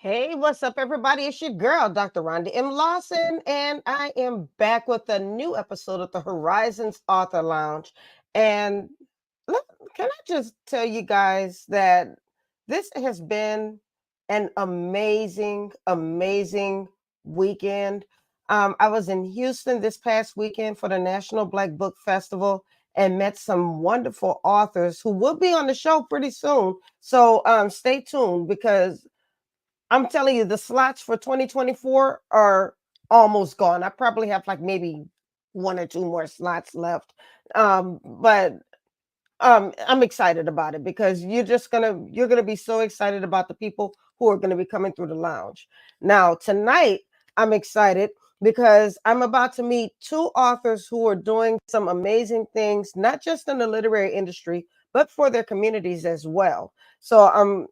Hey, what's up, everybody? It's your girl, Dr. Rhonda M. Lawson, and I am back with a new episode of the Horizons Author Lounge. And look, can I just tell you guys that this has been an amazing weekend. I was in Houston this past weekend for the National Black Book Festival and met some wonderful authors who will be on the show pretty soon. So stay tuned because I'm telling you, the slots for 2024 are almost gone. I probably have like maybe one or two more slots left. But I'm excited about it because you're gonna be so excited about the people who are gonna be coming through the lounge. Now tonight, I'm excited because I'm about to meet two authors who are doing some amazing things, not just in the literary industry, but for their communities as well. So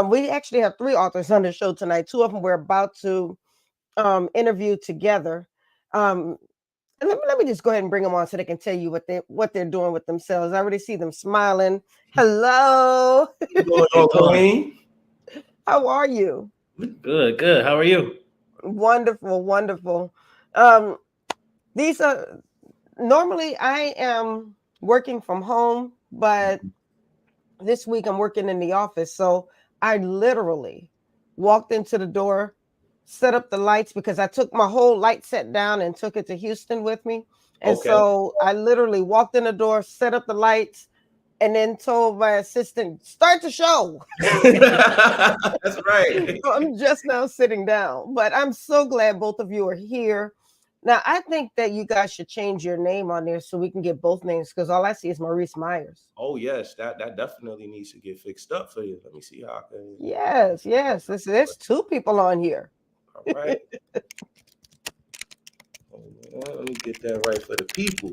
we actually have three authors on the show tonight. Two of them we're about to interview together. Um, and let me just go ahead and bring them on so they can tell you what they're doing with themselves. I already see them smiling. Hello. How are you? Good. How are you? Wonderful. Um, these are normally I am working from home, but this week I'm working in the office. So I literally walked into the door, set up the lights because I took my whole light set down and took it to Houston with me. And Okay. so I literally walked in the door, set up the lights, and then told my assistant, start the show. That's right. So I'm just now sitting down, but I'm so glad both of you are here. Now, I think that you guys should change your name on there so we can get both names because all I see is Maurice Myers. Oh yes, that definitely needs to get fixed up for you. Let me see how I can. Yes. There's two people on here. All right. Let me get that right for the people.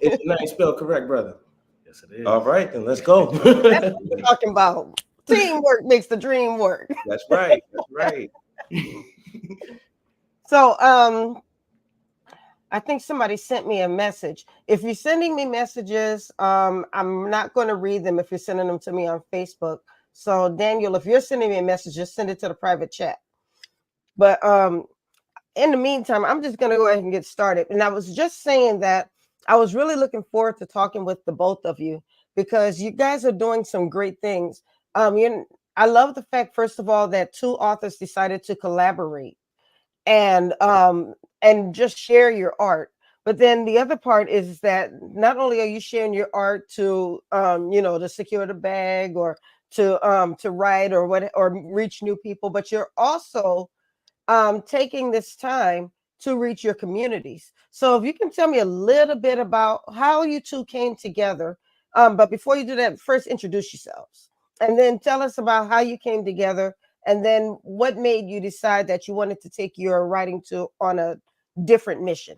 Is your name spelled correct, brother? Yes, it is. All right, then let's go. That's what we're talking about. Teamwork makes the dream work. That's right. So I think somebody sent me a message. If you're sending me messages, I'm not going to read them if you're sending them to me on Facebook. So Daniel, if you're sending me a message, just send it to the private chat. But in the meantime, I'm just going to go ahead and get started. And I was just saying that I was really looking forward to talking with the both of you because you guys are doing some great things. I love the fact, first of all, that two authors decided to collaborate and just share your art. But then the other part is that not only are you sharing your art to to secure the bag or to write or reach new people, but you're also taking this time to reach your communities. So if you can tell me a little bit about how you two came together. But before you do that, first introduce yourselves and then tell us about how you came together and then what made you decide that you wanted to take your writing on a different mission.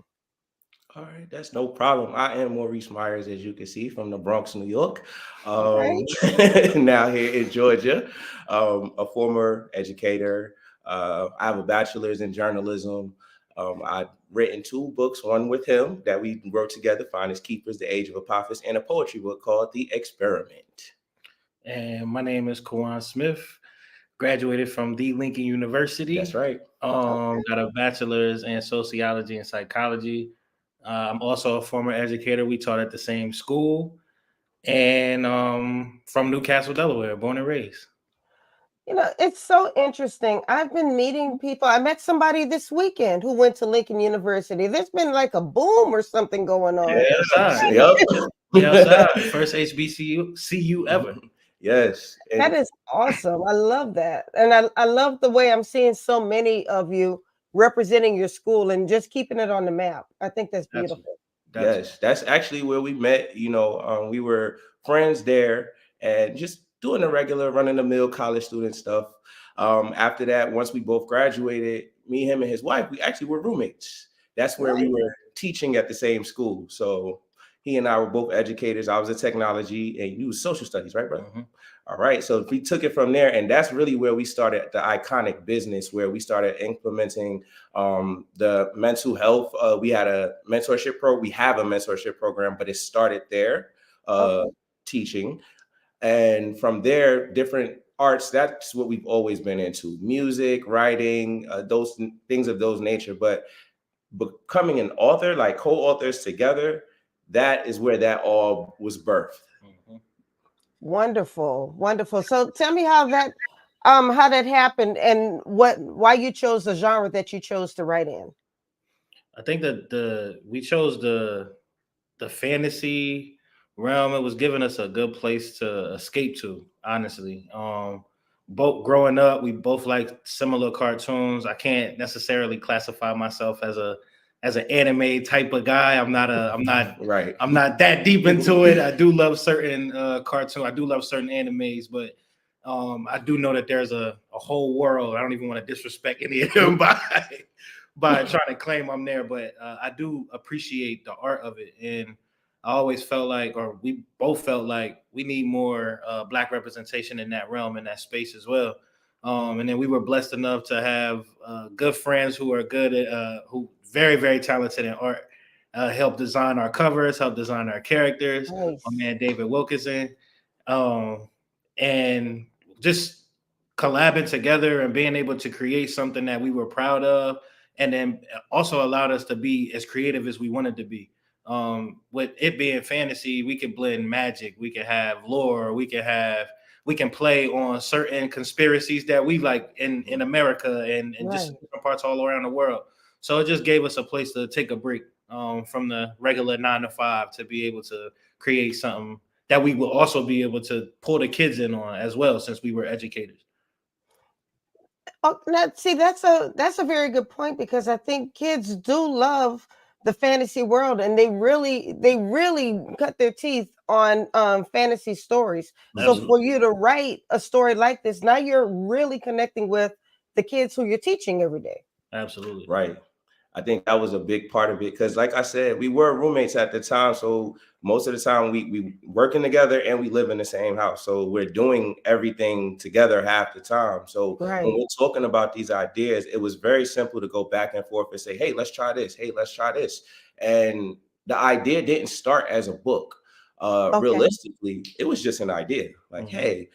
All right, that's no problem. I am Maurice Myers, as you can see, from the Bronx, New York. Right. Now here in Georgia, a former educator. I have a bachelor's in journalism. I've written two books, one with him that we wrote together, Finders Keepers, The Age of Apophis, and a poetry book called The Experiment. And my name is Kajuan Smith. Graduated from the Lincoln University. That's right. Got a bachelor's in sociology and psychology. I'm also a former educator. We taught at the same school. And from Newcastle, Delaware, born and raised. It's so interesting. I've been meeting people. I met somebody this weekend who went to Lincoln University. There's been like a boom or something going on. Yeah, first HBCU ever. Yes. That is awesome. I love that. And I love the way I'm seeing so many of you representing your school and just keeping it on the map. I think that's beautiful. Yes, that's actually where we met. We were friends there and just doing the regular run-of-the-mill college student stuff. After that, once we both graduated, me, him, and his wife, we actually were roommates. That's where we were teaching at the same school. So he and I were both educators. I was in technology and you was social studies, right, brother? Mm-hmm. All right. So we took it from there. And that's really where we started the Eyeconic business, where we started implementing the mental health. We had a mentorship program. We have a mentorship program, but it started there, teaching. And from there, different arts, that's what we've always been into: music, writing, those things of those nature. But becoming an author, like co-authors together, that is where that all was birthed. Mhm. Wonderful, wonderful. So tell me how that happened and why you chose the genre that you chose to write in. I think that we chose the fantasy realm. It was giving us a good place to escape to, honestly. Both growing up, we both liked similar cartoons. I can't necessarily classify myself as an anime type of guy. Right. I'm not that deep into it. I do love certain cartoons. I do love certain animes, but I do know that there's a whole world. I don't even want to disrespect any of them by trying to claim I'm there, but I do appreciate the art of it. And I always felt like, or we both felt like, we need more Black representation in that realm, in that space as well. And then we were blessed enough to have good friends who are good at, who very, very talented in art, help design our covers, help design our characters. Nice. My man David Wilkinson, um, and just collabing together and being able to create something that we were proud of, and then also allowed us to be as creative as we wanted to be. With it being fantasy, we can blend magic, we can have lore, we can play on certain conspiracies that we like in America and just Right. different parts all around the world. So it just gave us a place to take a break from the regular 9 to 5 to be able to create something that we will also be able to pull the kids in on as well, since we were educators. Oh, now see, that's a very good point because I think kids do love the fantasy world and they really cut their teeth on fantasy stories. So Absolutely. for you to write a story like this, now you're really connecting with the kids who you're teaching every day. Absolutely. Right. I think that was a big part of it because, like I said, we were roommates at the time. So most of the time we working together and we live in the same house. So we're doing everything together half the time. So when Right. we're talking about these ideas, it was very simple to go back and forth and say, hey, let's try this. Hey, let's try this. And the idea didn't start as a book. Okay. Realistically, it was just an idea. Like, hey,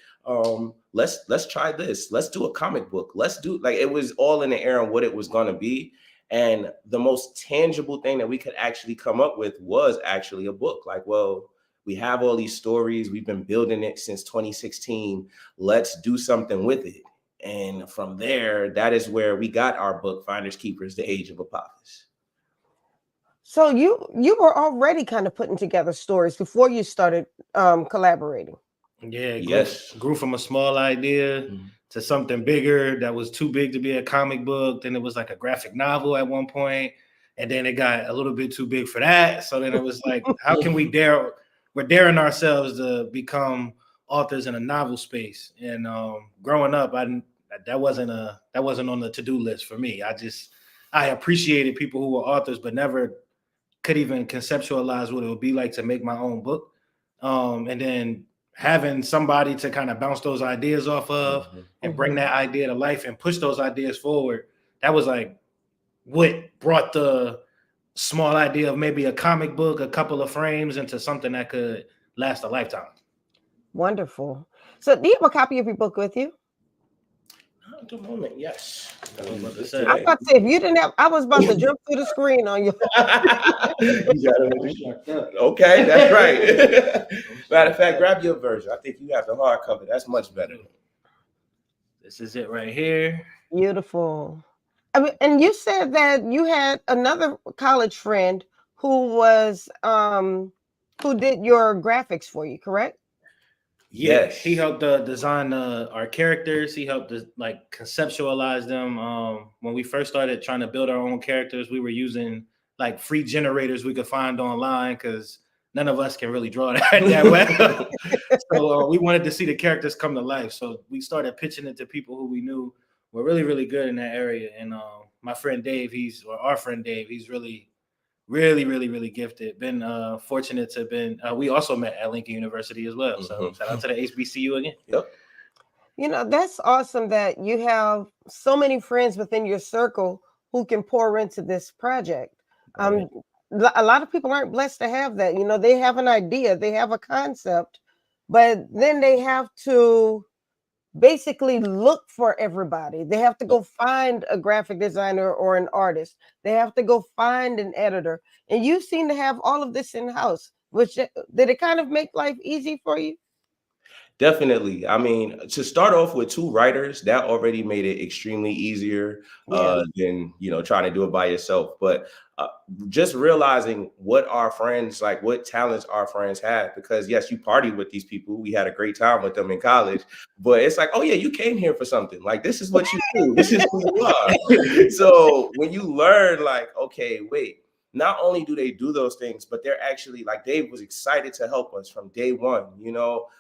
let's try this. Let's do a comic book. Let's do, like, it was all in the air on what it was going to be. And the most tangible thing that we could actually come up with was actually a book. Like, well, we have all these stories. We've been building it since 2016. Let's do something with it. And from there, that is where we got our book, Finders Keepers, The Age of Apophis. So you were already kind of putting together stories before you started collaborating. Yeah, Yes. grew from a small idea to something bigger that was too big to be a comic book. Then it was like a graphic novel at one point, and then it got a little bit too big for that. So then it was like, how can we dare? We're daring ourselves to become authors in a novel space. And growing up, that wasn't on the to-do list for me. I appreciated people who were authors, but never could even conceptualize what it would be like to make my own book. And then having somebody to kind of bounce those ideas off of and bring that idea to life and push those ideas forward. That was like what brought the small idea of maybe a comic book, a couple of frames, into something that could last a lifetime. Wonderful. So do you have a copy of your book with you? At the moment, yes. I was about to say, if you didn't have, I was about to jump through the screen on you. Okay, that's right. Matter of fact, grab your version. I think you have the hardcover. That's much better. This is it right here. Beautiful. I mean, and you said that you had another college friend who was who did your graphics for you, correct? Yeah, Yes. he helped design our characters. He helped like conceptualize them. When we first started trying to build our own characters, we were using like free generators we could find online because none of us can really draw that well. So we wanted to see the characters come to life. So we started pitching it to people who we knew were really, really good in that area. And my friend Dave, our friend Dave, he's really, really, really, really gifted. Been fortunate to been. We also met at Lincoln University as well. So shout out to the HBCU again. Yep. You know, that's awesome that you have so many friends within your circle who can pour into this project. Right. A lot of people aren't blessed to have that. You know, they have an idea, they have a concept, but then they have to basically look for everybody. They have to go find a graphic designer or an artist. They have to go find an editor. And you seem to have all of this in house, which did it kind of make life easy for you? Definitely. I mean, to start off with two writers, that already made it extremely easier Yeah. than, trying to do it by yourself. But uh, just realizing what our friends, like what talents our friends have, because yes, you partied with these people. We had a great time with them in college, but it's like, oh yeah, you came here for something. Like, this is what you do. This is who you are. So when you learn, like, okay, wait, not only do they do those things, but they're actually, like, Dave was excited to help us from day one,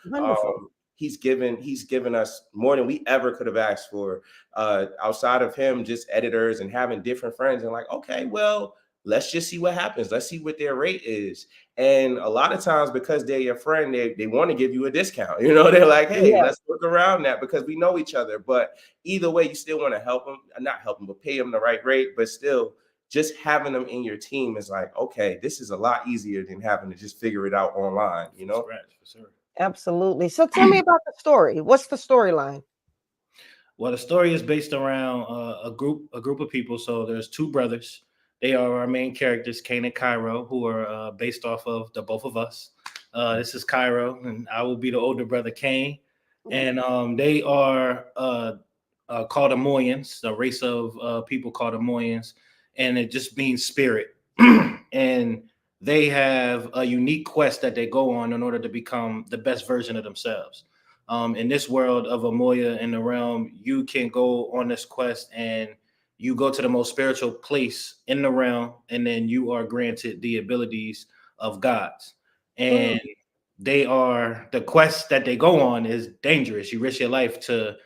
Wonderful. He's given us more than we ever could have asked for, outside of him just editors and having different friends, and like, okay, well, let's just see what happens, let's see what their rate is. And a lot of times, because they're your friend, they want to give you a discount. They're like, hey, Yeah. let's work around that because we know each other. But either way, you still want to help them, not help them, but pay them the right rate. But still, just having them in your team is like, okay, this is a lot easier than having to just figure it out online. Scratch, for sure. Absolutely. So tell me about the story. What's the storyline? Well, the story is based around a group of people. So there's two brothers. They are our main characters, Kane and Cairo, who are based off of the both of us. This is Cairo, and I will be the older brother, Kane. And they are called Amoyans, a race of people called Amoyans, and it just means spirit. And they have a unique quest that they go on in order to become the best version of themselves. In this world of Amoya in the realm, you can go on this quest and you go to the most spiritual place in the realm, and then you are granted the abilities of gods. And the quest that they go on is dangerous. You risk your life to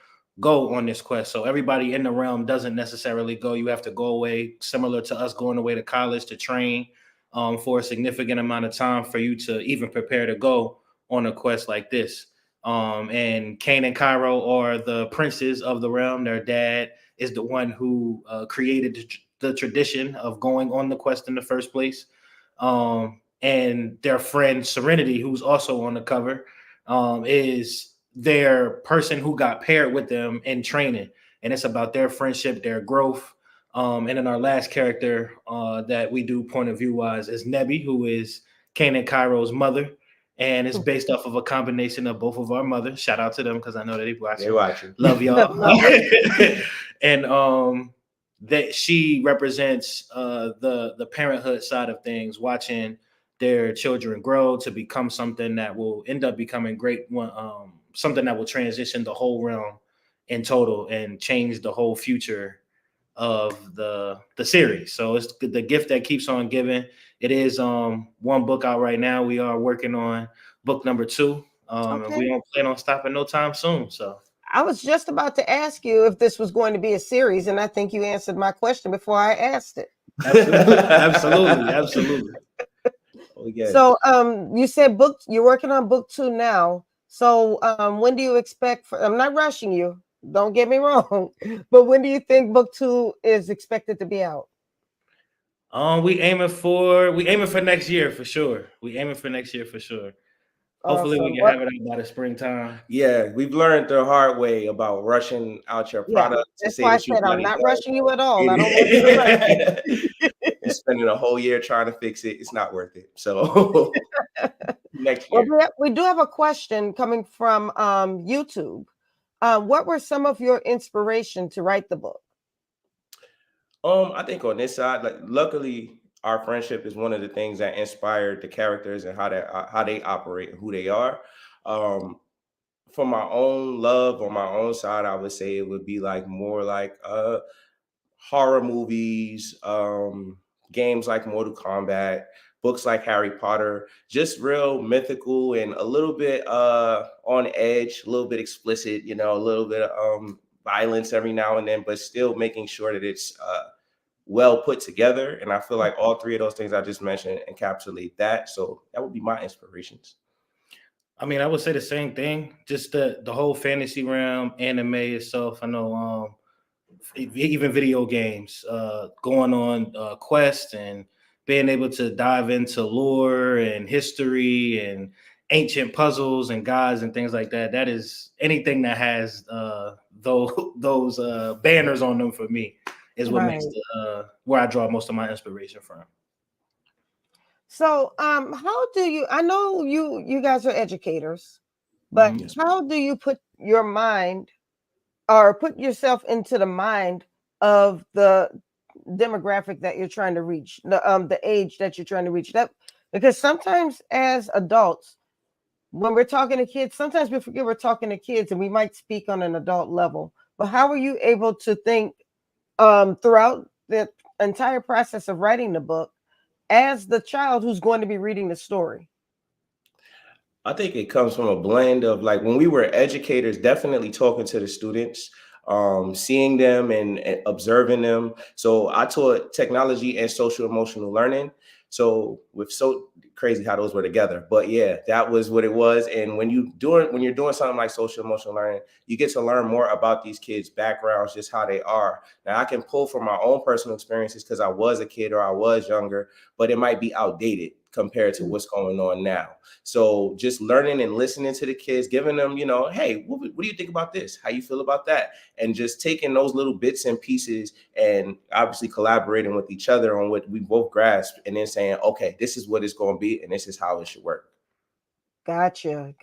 go on this quest. So everybody in the realm doesn't necessarily go. You have to go away, similar to us going away to college to train for a significant amount of time for you to even prepare to go on a quest like this. And Kane and Cairo are the princes of the realm. Their dad is the one who created the tradition of going on the quest in the first place. And their friend Serenity, who's also on the cover, is their person who got paired with them in training. And it's about their friendship, their growth. And then our last character that we do point of view wise is Nebi, who is Kane and Cairo's mother. And it's based off of a combination of both of our mothers. Shout out to them because I know that they watching. Love y'all. And that she represents the parenthood side of things, watching their children grow to become something that will end up becoming great, something that will transition the whole realm in total and change the whole future of the series. So it's the gift that keeps on giving. It is one book out right now. We are working on book number 2. And we don't plan on stopping no time soon. So I was just about to ask you if this was going to be a series, and I think you answered my question before I asked it. Absolutely. So you said you're working on book 2 now. So when do you expect I'm not rushing you, don't get me wrong, but when do you think book 2 is expected to be out? We aiming for next year for sure. Hopefully we can have it out by the springtime. Yeah, we've learned the hard way about rushing out your product to that's say why I that you said got I'm it not done. rushing you at all. I don't want you to rush. You're spending a whole year trying to fix it. It's not worth it. So next year. Well, we do have a question coming from YouTube. What were some of your inspiration to write the book? I think on this side, like, luckily, our friendship is one of the things that inspired the characters and how they operate and who they are. For my own love on my own side, I would say it would be like more like horror movies, games like Mortal Kombat, books like Harry Potter, just real mythical and a little bit on edge, a little bit explicit, a little bit of violence every now and then, but still making sure that it's well put together. And I feel like all three of those things I just mentioned encapsulate that. So that would be my inspirations. I mean, I would say the same thing. Just the whole fantasy realm, anime itself. I know even video games, going on quests and being able to dive into lore and history and ancient puzzles and gods and things like that. That is anything that has those banners on them for me is what makes where I draw most of my inspiration from. So, how do you? I know you guys are educators, but how do you put your mind or put yourself into the mind of the demographic that you're trying to reach, the age that you're trying to reach? That because sometimes as adults, when we're talking to kids, sometimes we forget we're talking to kids and we might speak on an adult level. But how are you able to think throughout the entire process of writing the book as the child who's going to be reading the story? I think it comes from a blend of like when we were educators, definitely talking to the students, seeing them and observing them. So I taught technology and social emotional learning. So with so crazy how those were together, but yeah, that was what it was. And when you're doing something like social emotional learning, you get to learn more about these kids' backgrounds, just how they are. Now I can pull from my own personal experiences because I was a kid or I was younger, but it might be outdated compared to what's going on now. So just learning and listening to the kids, giving them, hey, what do you think about this? How you feel about that? And just taking those little bits and pieces and obviously collaborating with each other on what we both grasp and then saying, okay, this is what it's going to be and this is how it should work. Gotcha.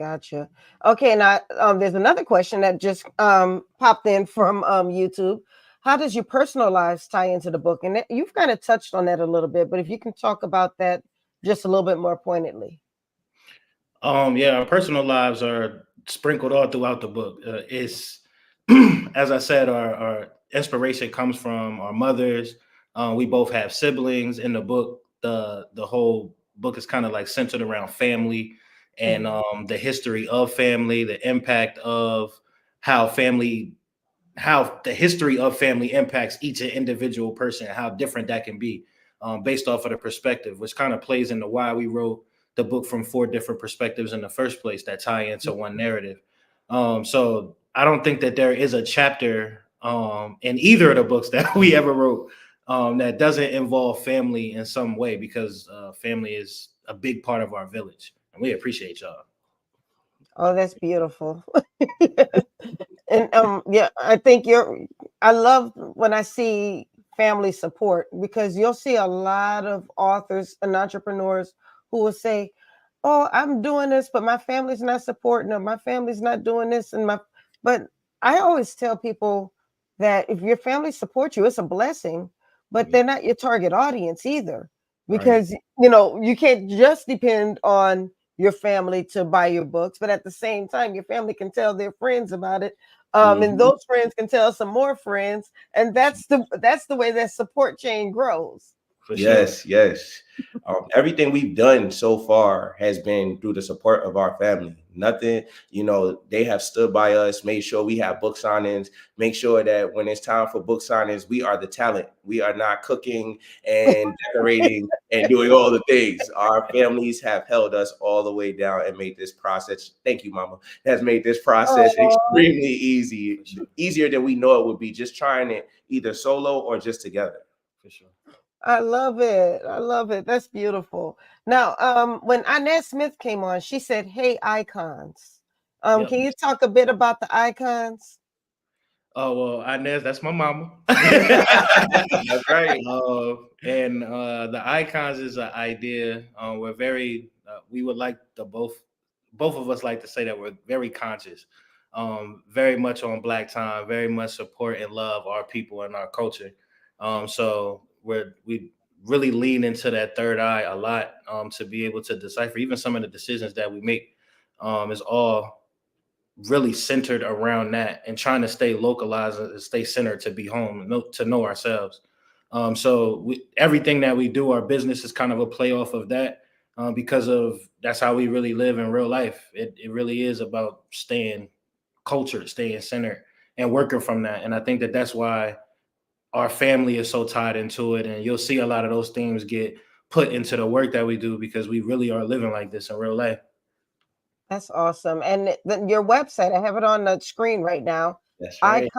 Okay, now there's another question that just popped in from YouTube. How does your personal lives tie into the book? And you've kind of touched on that a little bit, but if you can talk about that just a little bit more pointedly. Yeah, our personal lives are sprinkled all throughout the book. It's as I said, our inspiration comes from our mothers. We both have siblings. In the book, the whole book is kind of like centered around family and the history of family, the impact of how the history of family impacts each individual person, and how different that can be based off of the perspective, which kind of plays into why we wrote the book from 4 different perspectives in the first place that tie into one narrative. So I don't think that there is a chapter in either of the books that we ever wrote that doesn't involve family in some way, because family is a big part of our village, and we appreciate y'all. Oh, that's beautiful. And yeah, I love when I see family support, because you'll see a lot of authors and entrepreneurs who will say, oh, I'm doing this, but my family's not supporting, or my family's not doing this. But I always tell people that if your family supports you, it's a blessing, but they're not your target audience either, because you can't just depend on your family to buy your books, but at the same time, your family can tell their friends about it. And those friends can tell some more friends, and that's the way that support chain grows. Yes. Everything we've done so far has been through the support of our family. Nothing, they have stood by us, made sure we have book signings, make sure that when it's time for book signings, we are the talent. We are not cooking and decorating and doing all the things. Our families have held us all the way down and made this process. Thank you, Mama. Has made this process extremely easy, easier than we know it would be, just trying it either solo or just together. For sure. I love it. That's beautiful. Now, when Inez Smith came on, she said, "Hey, icons." Can you talk a bit about the icons? Oh, well, Inez, that's my mama. That's right. And the icons is an idea. We're very, we would like both of us like to say that we're very conscious, very much on Black time, very much support and love our people and our culture. So we really lean into that third eye a lot, to be able to decipher even some of the decisions that we make. Is all really centered around that, and trying to stay localized and stay centered to be home, to know ourselves. So everything that we do, our business is kind of a play off of that, because of that's how we really live in real life. It really is about staying cultured, staying centered, and working from that. And I think that that's why our family is so tied into it. And you'll see a lot of those themes get put into the work that we do, because we really are living like this in real life. That's awesome. And your website, I have it on the screen right now. That's right.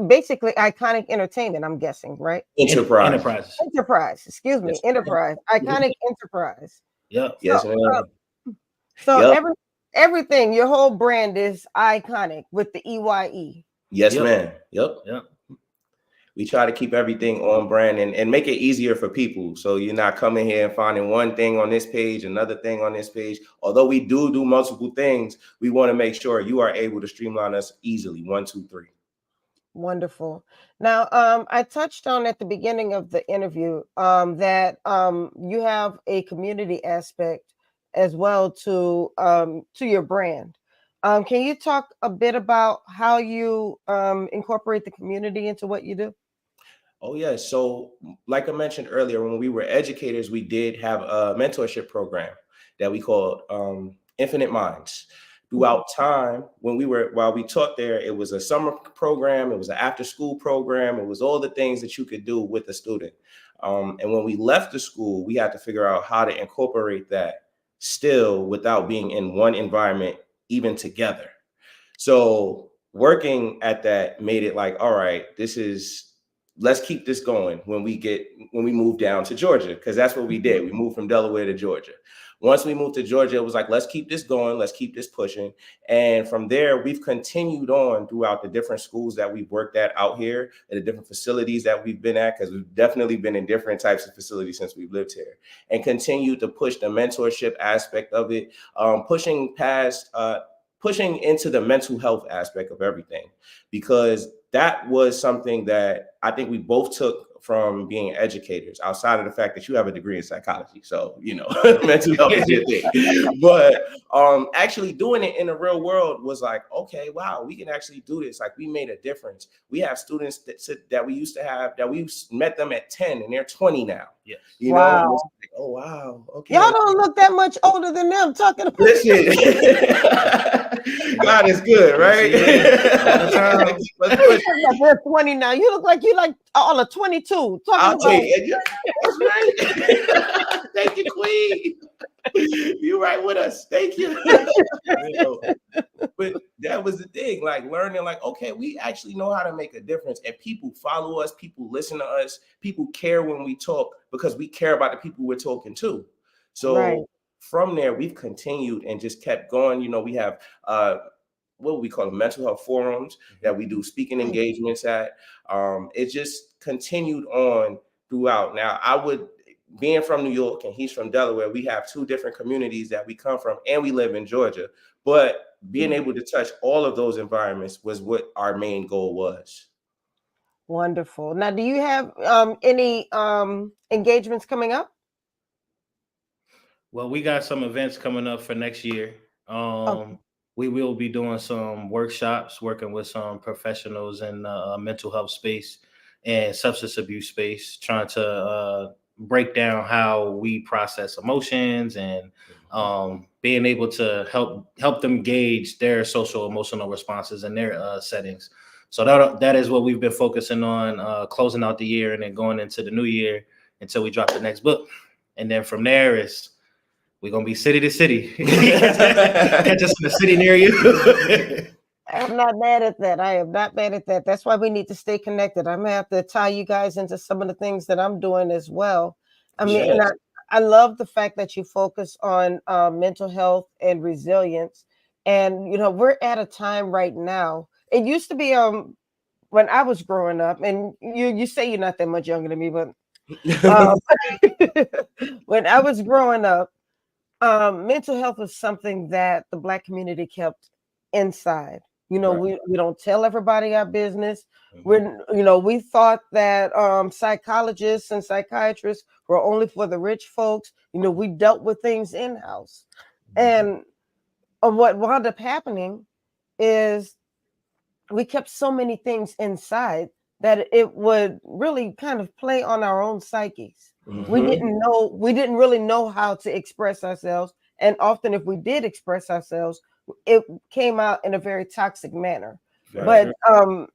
Basically Eyeconic Entertainment, I'm guessing, right? Enterprises. Enterprise, excuse me, Yes. Enterprise, Eyeconic Enterprise. Yep. Yes, So, ma'am. So Yep. everything, your whole brand is iconic with the EYE. Yes, Yep. ma'am. Yep. Yep. We try to keep everything on brand and make it easier for people. So you're not coming here and finding one thing on this page, another thing on this page. Although we do multiple things, we want to make sure you are able to streamline us easily. 1, 2, 3. Wonderful. Now, I touched on at the beginning of the interview that you have a community aspect as well to your brand. Can you talk a bit about how you incorporate the community into what you do? Oh, yeah. So, like I mentioned earlier, when we were educators, we did have a mentorship program that we called Infinite Minds. Throughout time, while we taught there, it was a summer program, it was an after school program, it was all the things that you could do with a student. And when we left the school, we had to figure out how to incorporate that still without being in one environment, even together. So working at that made it like, all right, let's keep this going when we move down to Georgia, because that's what we did. We moved from Delaware to Georgia. Once we moved to Georgia, it was like, let's keep this going, let's keep this pushing. And from there, we've continued on throughout the different schools that we've worked at out here and the different facilities that we've been at, because we've definitely been in different types of facilities since we've lived here, and continue to push the mentorship aspect of it, pushing into the mental health aspect of everything, because that was something that I think we both took from being educators, outside of the fact that you have a degree in psychology. So, mental health is your thing. But actually doing it in the real world was like, okay, wow, we can actually do this. Like, we made a difference. We have students that we used to have, that we met them at 10 and they're 20 now. Yes. Wow. And it's like, oh, wow. Okay. Y'all don't look that much older than them talking about. Listen, God is good, right? They're 20 now. You look like you like all of 22. I'll take it. That's right. Thank you, Queen. You're right with us. Thank you. But that was the thing, like learning, like, okay, we actually know how to make a difference, and people follow us, people listen to us, people care when we talk, because we care about the people we're talking to. So from there, we've continued and just kept going. We have what we call them, mental health forums that we do speaking engagements at. It just continued on throughout. Now, being from New York and he's from Delaware, we have two different communities that we come from, and we live in Georgia. But being able to touch all of those environments was what our main goal was. Wonderful. Now, do you have any engagements coming up? Well, we got some events coming up for next year. We will be doing some workshops, working with some professionals in mental health space and substance abuse space, trying to break down how we process emotions and being able to help them gauge their social emotional responses in their settings. So that is what we've been focusing on, closing out the year and then going into the new year until we drop the next book. And then from there we're going to be city to city. Catch us in the city near you. I'm not mad at that. I am not mad at that. That's why we need to stay connected. I'm going to have to tie you guys into some of the things that I'm doing as well. I mean, and I love the fact that you focus on mental health and resilience. And, we're at a time right now. It used to be when I was growing up, and you say you're not that much younger than me, but when I was growing up, mental health was something that the Black community kept inside. We don't tell everybody our business. We thought that psychologists and psychiatrists were only for the rich folks. We dealt with things in-house. And what wound up happening is we kept so many things inside that it would really kind of play on our own psyches. We didn't really know how to express ourselves. And often if we did express ourselves, it came out in a very toxic manner. But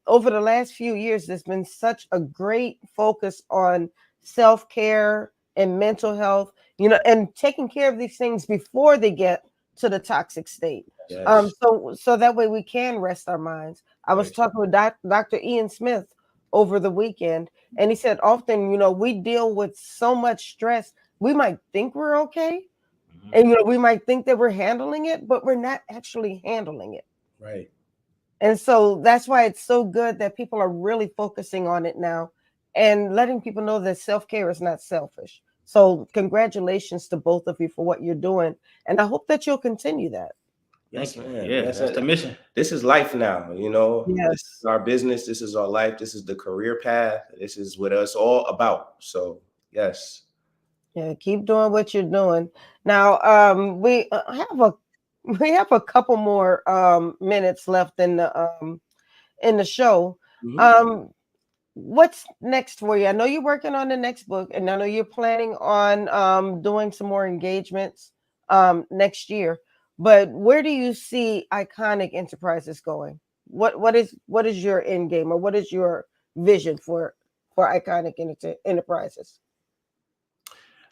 over the last few years, there's been such a great focus on self-care and mental health, and taking care of these things before they get to the toxic state. So that way we can rest our minds. I was talking with Dr. Ian Smith over the weekend, and he said often, we deal with so much stress. We might think we're okay, And you know, we might think that we're handling it, but we're not actually handling it. Right. And so that's why it's so good that people are really focusing on it now and letting people know that self-care is not selfish. So congratulations to both of you for what you're doing. And I hope that you'll continue that. Yes, Thank you. man. Yeah, that's the mission. This is life now, you know. Yes. This is our business. This is our life. This is the career path. This is what it's all about. So, yes. Yeah, keep doing what you're doing. Now, we have a couple more minutes left in the show. Mhm. What's next for you? I know you're working on the next book, and I know you're planning on doing some more engagements next year. But where do you see Eyeconic Enterprises going? What is your end game, or what is your vision for Eyeconic Enterprises?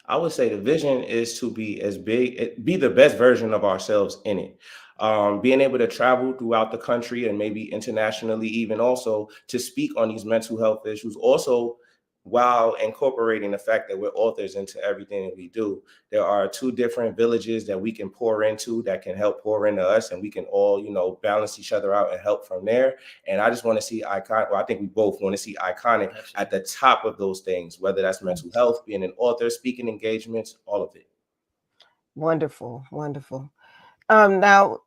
I would say the vision is to be as big, be the best version of ourselves in it. Being able to travel throughout the country and maybe internationally, even also to speak on these mental health issues. Also, while incorporating the fact that we're authors into everything that we do, there are two different villages that we can pour into that can help pour into us, and we can all, you know, balance each other out and help from there. And I just want to see Iconic. Well, I think we both want to see Iconic at the top of those things, whether that's mental health, being an author, speaking engagements, all of it. Wonderful, wonderful. Now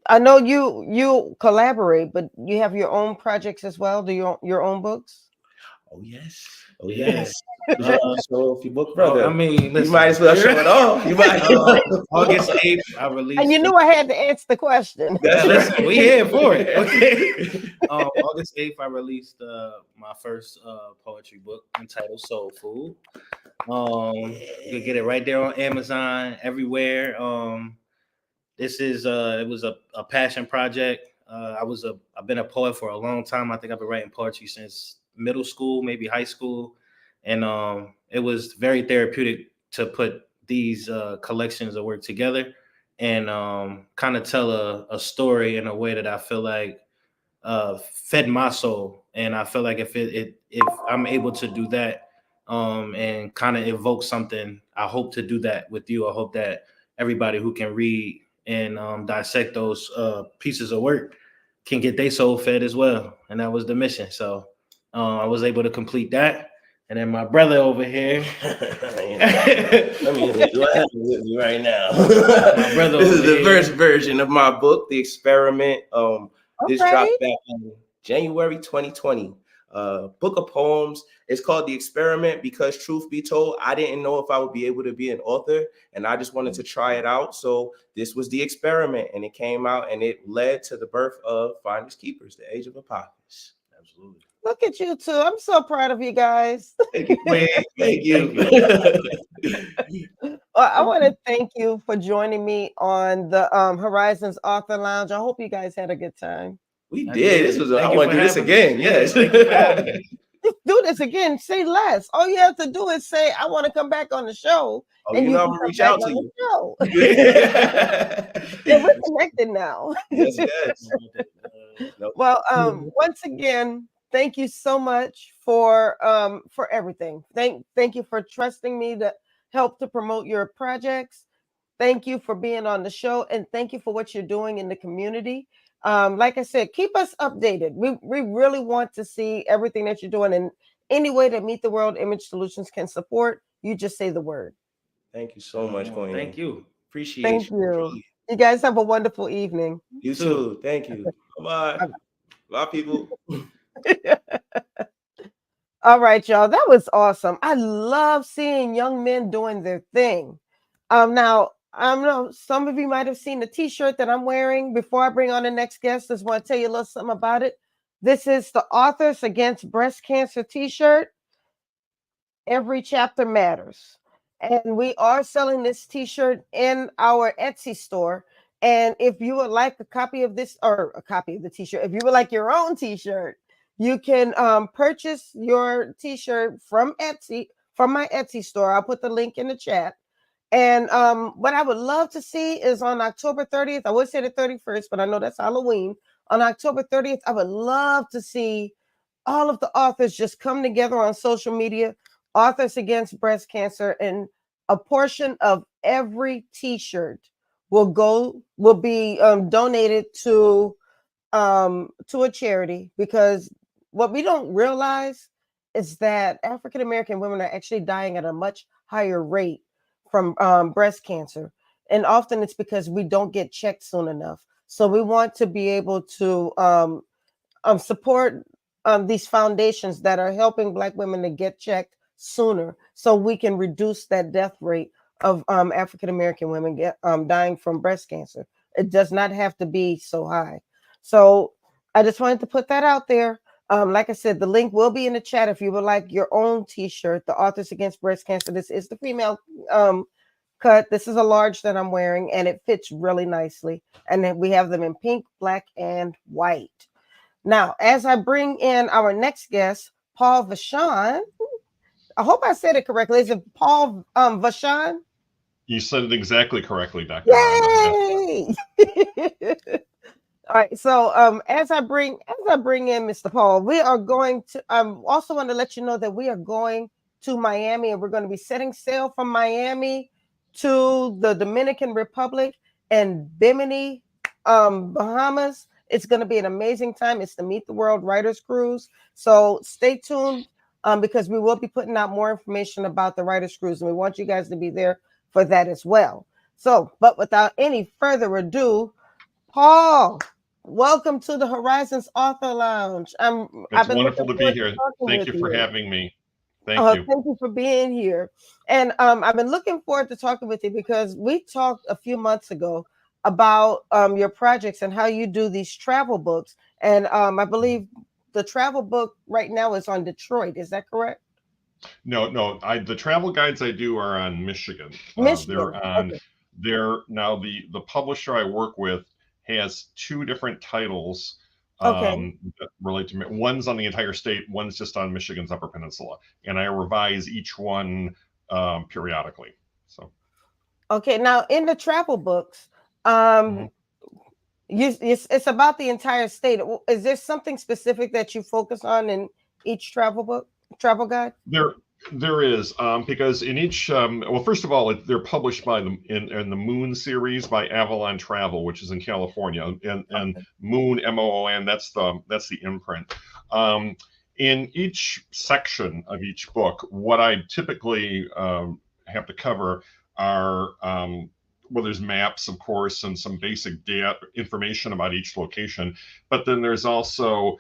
I know you collaborate, but you have your own projects as well. Do your own books? Oh yes, oh Yeah. yes. So if you book, brother, I mean, listen, you might as well show it off. You might. August 8th, I released. And you knew I had to answer the question. That's listen, right. we here for it. Okay. August 8th, I released my first poetry book entitled Soul Food. You can get it right there on Amazon, everywhere. This is it was a passion project. I've been a poet for a long time. I think I've been writing poetry since middle school, maybe high school, and it was very therapeutic to put these collections of work together and kind of tell a story in a way that I feel like fed my soul. And I feel like if I'm able to do that and kind of evoke something, I hope to do that with you. I hope that everybody who can read and dissect those pieces of work can get their soul fed as well. And that was the mission. So I was able to complete that. And then my brother over here. Let me what happened with me right now. My brother This is over the here. first version of my book, The Experiment. This Okay. dropped back in January 2020. Book of poems. It's called The Experiment because, truth be told, I didn't know if I would be able to be an author, and I just wanted to try it out. So this was the experiment, and it came out, and it led to the birth of Finders Keepers, The Age of Apocalypse. Absolutely. Look at you two. I'm so proud of you guys. Thank you, Queen. Thank you. Well, I want to thank you for joining me on the Horizons Author Lounge. I hope you guys had a good time. We I did. This was. I Thank you want to for do this having me. again. Yes. Thank you for having me. Do this again. Say less. All you have to do is say, "I want to come back on the show," Oh, and you you know can I'm come gonna reach back out on to the you. show. Yes, Yeah, we're connected now. yes. Nope. Well, once again, thank you so much for everything. Thank you for trusting me to help to promote your projects. Thank you for being on the show, and thank you for what you're doing in the community. Like I said, keep us updated. We really want to see everything that you're doing, and any way that Meet the World Image Solutions can support, you just say the word. Thank you so much, Queen. Thank you. Appreciate Thank you. you. Truly. You guys have a wonderful evening. You too. Thank you. Bye. Bye, people. All right, y'all. That was awesome. I love seeing young men doing their thing. Now I know some of you might have seen the T-shirt that I'm wearing. Before I bring on the next guest, just want to tell you a little something about it. This is the Authors Against Breast Cancer T-shirt. Every chapter matters, and we are selling this T-shirt in our Etsy store. And if you would like a copy of this, or a copy of the T-shirt, if you would like your own T-shirt, you can purchase your T-shirt from Etsy, from my Etsy store. I'll put the link in the chat. And what I would love to see is on October 30th, I would say the 31st, but I know that's Halloween. On October 30th, I would love to see all of the authors just come together on social media, Authors Against Breast Cancer, and a portion of every T-shirt will be donated to a charity, because what we don't realize is that African American women are actually dying at a much higher rate from breast cancer, and often it's because we don't get checked soon enough. So we want to be able to support these foundations that are helping Black women to get checked sooner, so we can reduce that death rate of African American women dying from breast cancer. It does not have to be so high. So I just wanted to put that out there. Like I said, the link will be in the chat if you would like your own T-shirt, the Authors Against Breast Cancer. This is the female cut. This is a large that I'm wearing, and it fits really nicely. And then we have them in pink, black, and white. Now, as I bring in our next guest, Paul Vachon. I hope I said it correctly. Is it Paul Vachon? You said it exactly correctly, Dr. Yay! All right. So as I bring in Mr. Paul, we are going to also want to let you know that we are going to Miami, and we're going to be setting sail from Miami to the Dominican Republic and Bimini, Bahamas. It's going to be an amazing time. It's the Meet the World Writers Cruise. So stay tuned because we will be putting out more information about the Writers Cruise, and we want you guys to be there for that as well. So, but without any further ado, Paul, welcome to the Horizons Author Lounge. It's wonderful to be here. Thank you for having me. Thank you. Thank you for being here. And I've been looking forward to talking with you because we talked a few months ago about your projects and how you do these travel books. And I believe the travel book right now is on Detroit. Is that correct? No. The travel guides I do are on Michigan. Michigan. They're now the publisher I work with has two different titles Okay. that relate to one's on the entire state, one's just on Michigan's Upper Peninsula, and I revise each one periodically. So. Okay. Now, in the travel books, it's about the entire state. Is there something specific that you focus on in each travel guide? There is, because in each, well, first of all, they're published by in the Moon series by Avalon Travel, which is in California, and Moon, MOON, that's the imprint. In each section of each book, what I typically have to cover are, well, there's maps, of course, and some basic data information about each location, but then there's also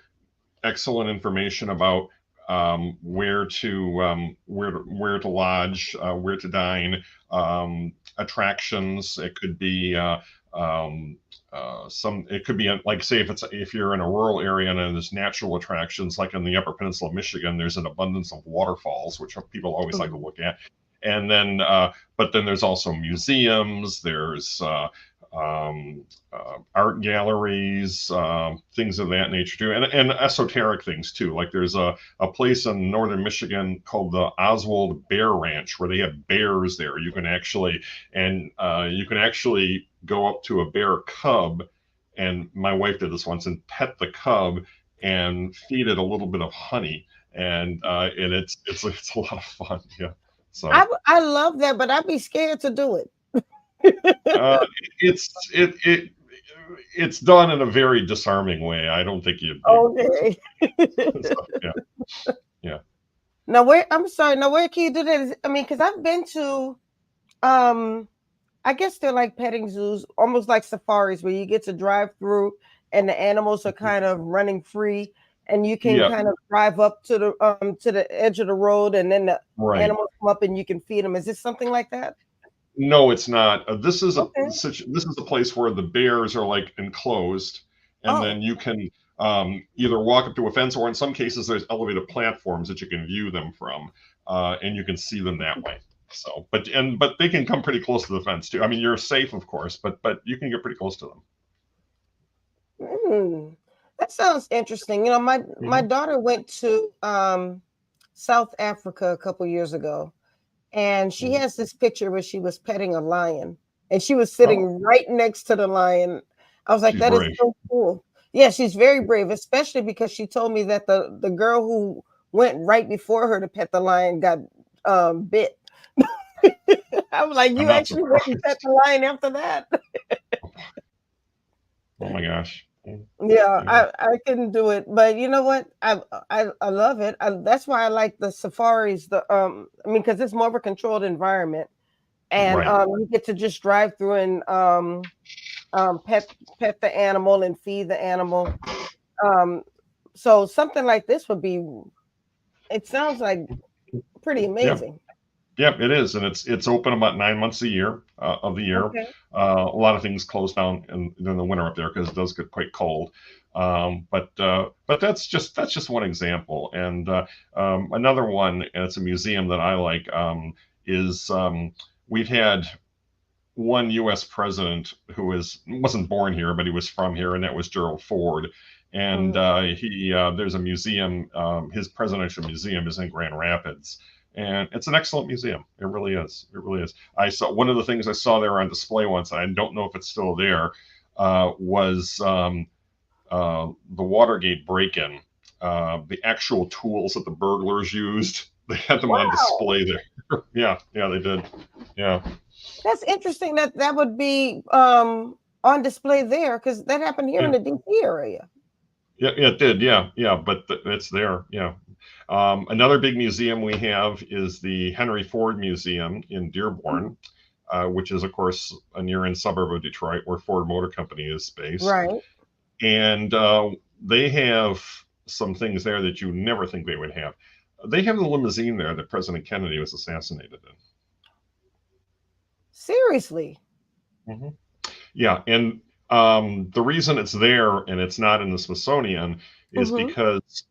excellent information about where to lodge, where to dine, attractions. It could be it could be like, say, if you're in a rural area and there's natural attractions, like in the Upper Peninsula of Michigan, there's an abundance of waterfalls, which people always like to look at. And then, but then there's also museums. There's art galleries, things of that nature too, and esoteric things too. Like there's a place in northern Michigan called the Oswald Bear Ranch where they have bears there. You can actually go up to a bear cub, and my wife did this once, and pet the cub and feed it a little bit of honey, and it's a lot of fun. Yeah. So I love that, but I'd be scared to do it. It's done in a very disarming way. I don't think you'd. Okay. So, yeah. Now where can you do that? I mean, because I've been to, I guess they're like petting zoos, almost like safaris, where you get to drive through and the animals are kind of running free, and you can kind of drive up to the edge of the road, and then the animals come up and you can feed them. Is this something like that? No, it's not. This is a place where the bears are like enclosed, and then you can either walk up to a fence, or in some cases there's elevated platforms that you can view them from, and you can see them that way. So, but they can come pretty close to the fence too. I mean, you're safe, of course, but you can get pretty close to them. That sounds interesting. You know, my daughter went to South Africa a couple years ago, and she has this picture where she was petting a lion, and she was sitting right next to the lion. I was like, that is so cool. Yeah, she's very brave, especially because she told me that the girl who went right before her to pet the lion got bit. I'm like, I'm you not actually went and set surprised. the line after that. Oh my gosh. Yeah, Yeah. I couldn't do it, but you know what? I love it. That's why I like the safaris. I mean, because it's more of a controlled environment, and Right. you get to just drive through and pet the animal and feed the animal. Um, so something like this would be. It sounds like pretty Yeah. amazing. Yeah, it is, and it's open about 9 months a year of the year. Okay. A lot of things close down in the winter up there because it does get quite cold. But that's just one example, and another one, and it's a museum that I like, is we've had one U.S. president who wasn't born here, but he was from here, and that was Gerald Ford. And Mhm. there's a museum. His presidential museum is in Grand Rapids, and it's an excellent museum. It really is. It really is. I saw one of the things I saw there on display once. And I don't know if it's still there. Was the Watergate break-in? The actual tools that the burglars used. They had them on Wow, display there. Yeah, yeah, they did. Yeah. that's interesting. That would be on display there because that happened here in Yeah. the DC area. Yeah, yeah, it did. Yeah, yeah, but it's there. Yeah. Another big museum we have is the Henry Ford Museum in Dearborn, which is, of course, a near-in suburb of Detroit where Ford Motor Company is based. Right. And they have some things there that you never think they would have. They have the limousine there that President Kennedy was assassinated Seriously. in. Yeah, and the reason it's there and it's not in the Smithsonian is Hmm. because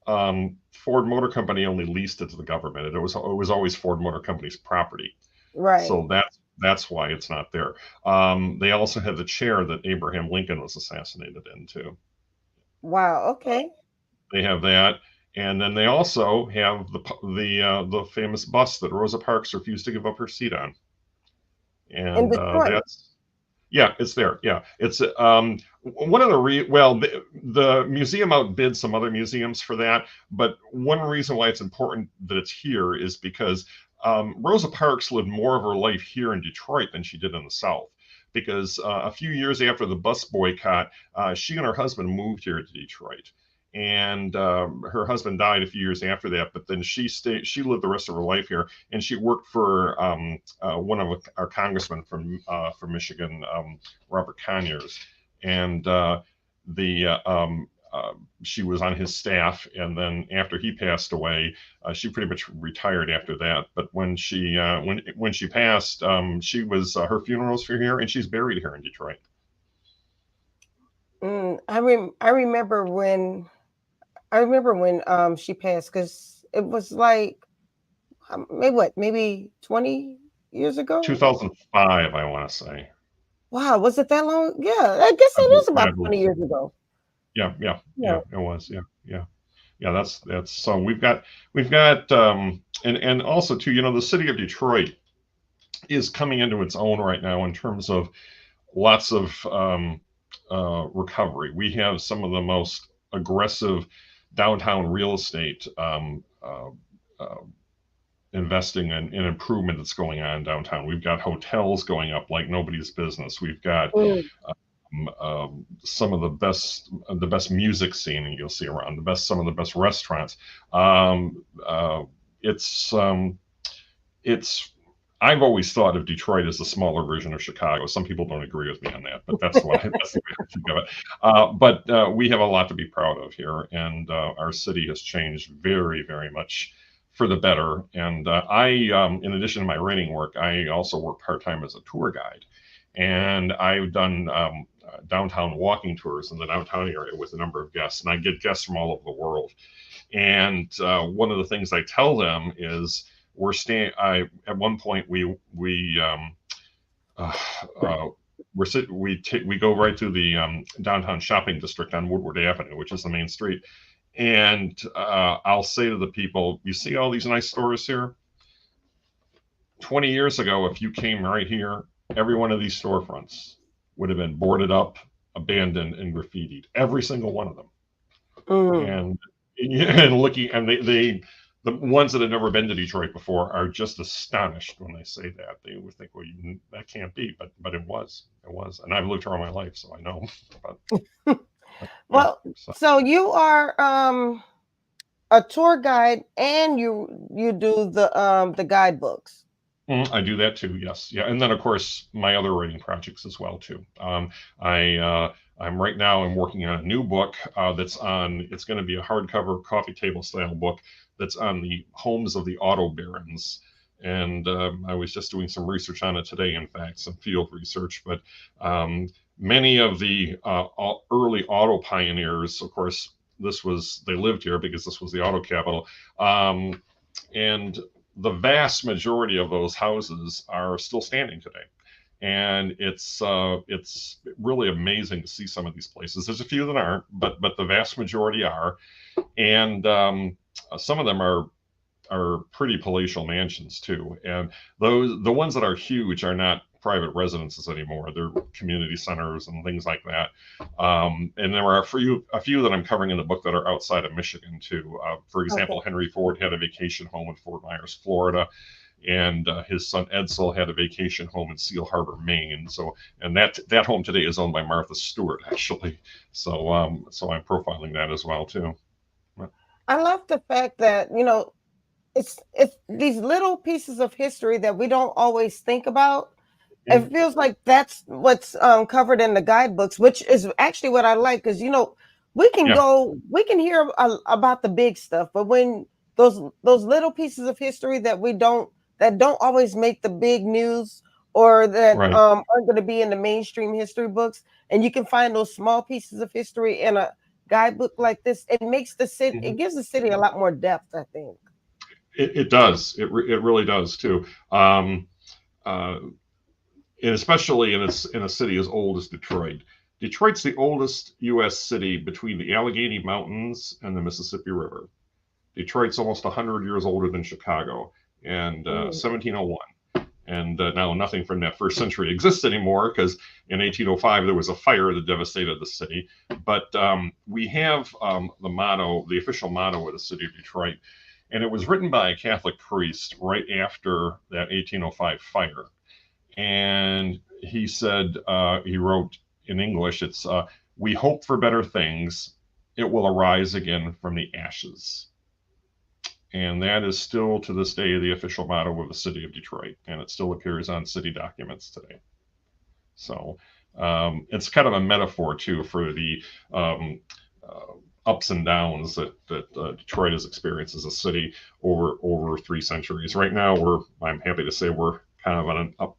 Ford Motor Company only leased it to the government. It was always Ford Motor Company's property, Right. so that's why it's not there. They also had the chair that Abraham Lincoln was assassinated in too. Wow. Okay. They have that, and then they also have the famous bus that Rosa Parks refused to give up her seat on, In and Detroit. that's yeah, it's there. Yeah, it's one of the museum outbid some other museums for that, but one reason why it's important that it's here is because Rosa Parks lived more of her life here in Detroit than she did in the South. Because a few years after the bus boycott, she and her husband moved here to Detroit, and her husband died a few years after that. But then she stayed. She lived the rest of her life here, and she worked for one of our congressmen from Michigan, Robert Conyers, and she was on his staff. And then after he passed away, she pretty much retired after that. But when she passed, she was her funeral was for here, and she's buried here in Detroit. I remember when she passed because it was like maybe 20 years ago. 2005, I want to say. Wow, was it that long? Yeah, I guess I it believe, is yeah, about I believe 20 so. years ago. Yeah, yeah, Yeah. yeah. It was. Yeah, yeah, yeah. That's so we've got and also too. The city of Detroit is coming into its own right now in terms of lots of recovery. We have some of the most aggressive downtown real estate investing in improvement that's going on downtown. We've got hotels going up like nobody's business. We've got Mm. some of the best music scene you'll see around, some of the best restaurants. It's I've always thought of Detroit as the smaller version of Chicago. Some people don't agree with me on that, but that's the way I think of it. But we have a lot to be proud of here, and our city has changed very, very much for the better. And in addition to my writing work, I also work part-time as a tour guide, and I've done downtown walking tours in the downtown area with a number of guests, and I get guests from all over the world. And one of the things I tell them is at one point we go right through the downtown shopping district on Woodward Avenue, which is the main street. And I'll say to the people, you see all these nice stores here? 20 years ago, if you came right here, every one of these storefronts would have been boarded up, abandoned, and graffitied. Every single one of them. Mm. And looking, and the the ones that have never been to Detroit before are just astonished when I say that. They would think, well, that can't be, but it was. And I've lived here all my life, so I know. Well, so you are a tour guide, and you do the guidebooks. I do that too. Yes, yeah, and then of course my other writing projects as well too. I'm right now. I'm working on a new book that's on. It's going to be a hardcover coffee table style book that's on the homes of the auto barons. And I was just doing some research on it today. In fact, some field research. But many of the early auto pioneers, of course, they lived here because this was the auto capital, and the vast majority of those houses are still standing today. And it's really amazing to see some of these places. There's a few that aren't, but the vast majority are. And some of them are pretty palatial mansions too. And the ones that are huge are not private residences anymore. They're community centers and things like that. And there are a few that I'm covering in the book that are outside of Michigan too. For example, Henry Ford had a vacation home in Fort Myers, Florida, and his son Edsel had a vacation home in Seal Harbor, Maine. And that home today is owned by Martha Stewart, actually. So I'm profiling that as well too. I love the fact that it's these little pieces of history that we don't always think about. It feels like that's what's covered in the guidebooks, which is actually what I like, because we can hear about the big stuff, but when those little pieces of history that don't always make the big news, or that aren't going to be in the mainstream history books, and you can find those small pieces of history in a guidebook like this, it makes the city, it gives the city a lot more depth, I think. It does. It really does too. And especially in a city as old as Detroit. Detroit's the oldest U.S. city between the Allegheny Mountains and the Mississippi River. Detroit's almost 100 years older than Chicago, and 1701. And now nothing from that first century exists anymore, because in 1805 there was a fire that devastated the city. But we have the official motto of the city of Detroit, and it was written by a Catholic priest right after that 1805 fire. And he said, he wrote in English, it's, "We hope for better things. It will arise again from the ashes." And that is still to this day the official motto of the city of Detroit. And it still appears on city documents today. So it's kind of a metaphor too for the ups and downs that Detroit has experienced as a city over 3 centuries. Right now, I'm happy to say we're kind of on an up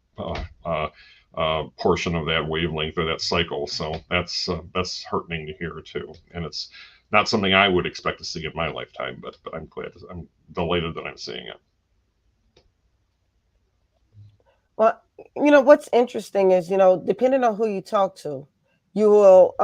portion of that wavelength or that cycle. So that's heartening to hear too. And it's not something I would expect to see in my lifetime, but I'm delighted that I'm seeing it. Well, what's interesting is, depending on who you talk to, you will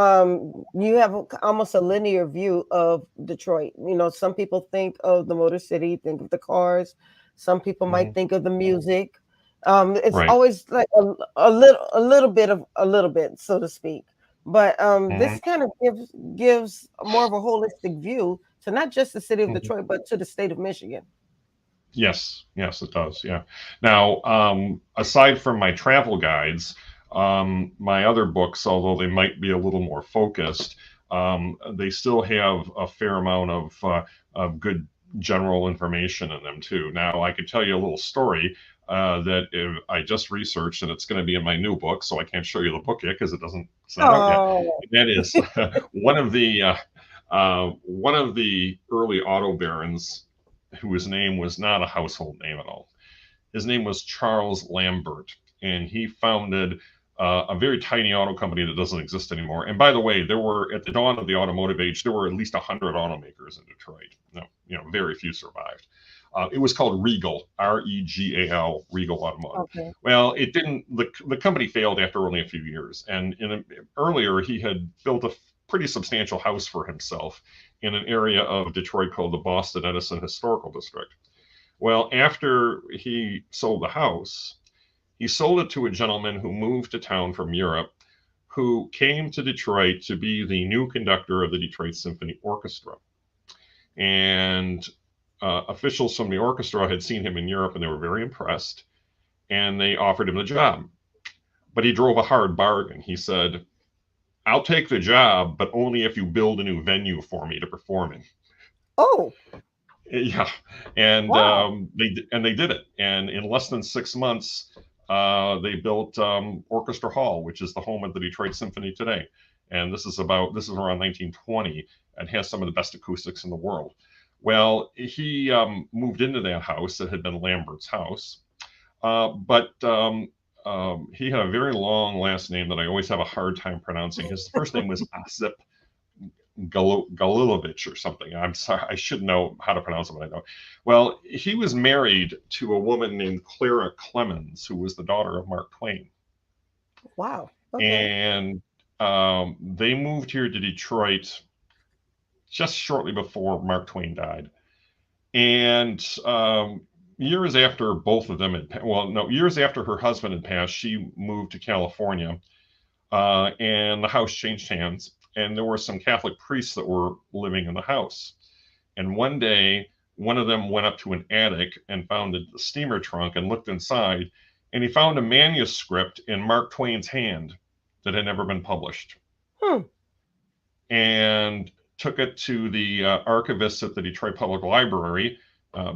you have almost a linear view of Detroit. Some people think of the Motor City, think of the cars. Some people might think of the music. It's always like a little bit, so to speak. But this kind of gives more of a holistic view to not just the city of Detroit, but to the state of Michigan. Yes, it does. Yeah. Now, aside from my travel guides, my other books, although they might be a little more focused, they still have a fair amount of good general information in them too. Now, I could tell you a little story that I just researched, and it's going to be in my new book, so I can't show you the book yet because it's not out yet. That is one of the early auto barons, whose name was not a household name at all. His name was Charles Lambert, and he founded a very tiny auto company that doesn't exist anymore. And by the way, there were, at the dawn of the automotive age, there were at least 100 automakers in Detroit. Very few survived. It was called Regal, R-E-G-A-L, Regal Automotive. Okay. Well, it didn't. The company failed after only a few years. And earlier, he had built a pretty substantial house for himself in an area of Detroit called the Boston Edison Historical District. Well, after he sold the house, he sold it to a gentleman who moved to town from Europe, who came to Detroit to be the new conductor of the Detroit Symphony Orchestra. And officials from the orchestra had seen him in Europe and they were very impressed, and they offered him the job. But he drove a hard bargain. He said, "I'll take the job, but only if you build a new venue for me to perform in." Oh, Yeah, and wow. they did it. And in less than 6 months, they built Orchestra Hall, which is the home of the Detroit Symphony today. And this is around 1920, and has some of the best acoustics in the world. Well, he moved into that house that had been Lambert's house, but he had a very long last name that I always have a hard time pronouncing. His first name was Osip Galilovich or something. I'm sorry, I should know how to pronounce it, but I don't. Well, he was married to a woman named Clara Clemens, who was the daughter of Mark Twain. Wow. Okay. And they moved here to Detroit just shortly before Mark Twain died. And years after both of them years after her husband had passed, she moved to California, and the house changed hands. And there were some Catholic priests that were living in the house. And one day, one of them went up to an attic and found the steamer trunk and looked inside, and he found a manuscript in Mark Twain's hand that had never been published. And took it to the archivists at the Detroit Public Library.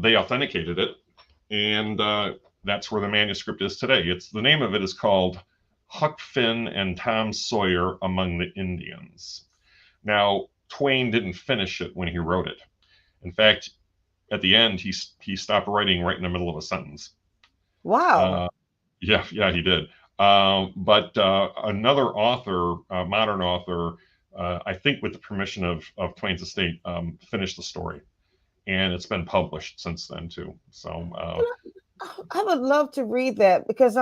They authenticated it, and that's where the manuscript is today. The name of it is called Huck Finn and Tom Sawyer Among the Indians. Now, Twain didn't finish it when he wrote it. In fact, at the end, he stopped writing right in the middle of a sentence. Wow. Yeah, he did. But another author, a modern author, I think with the permission of Twain's estate, finished the story. And it's been published since then, too. So I would love to read that, because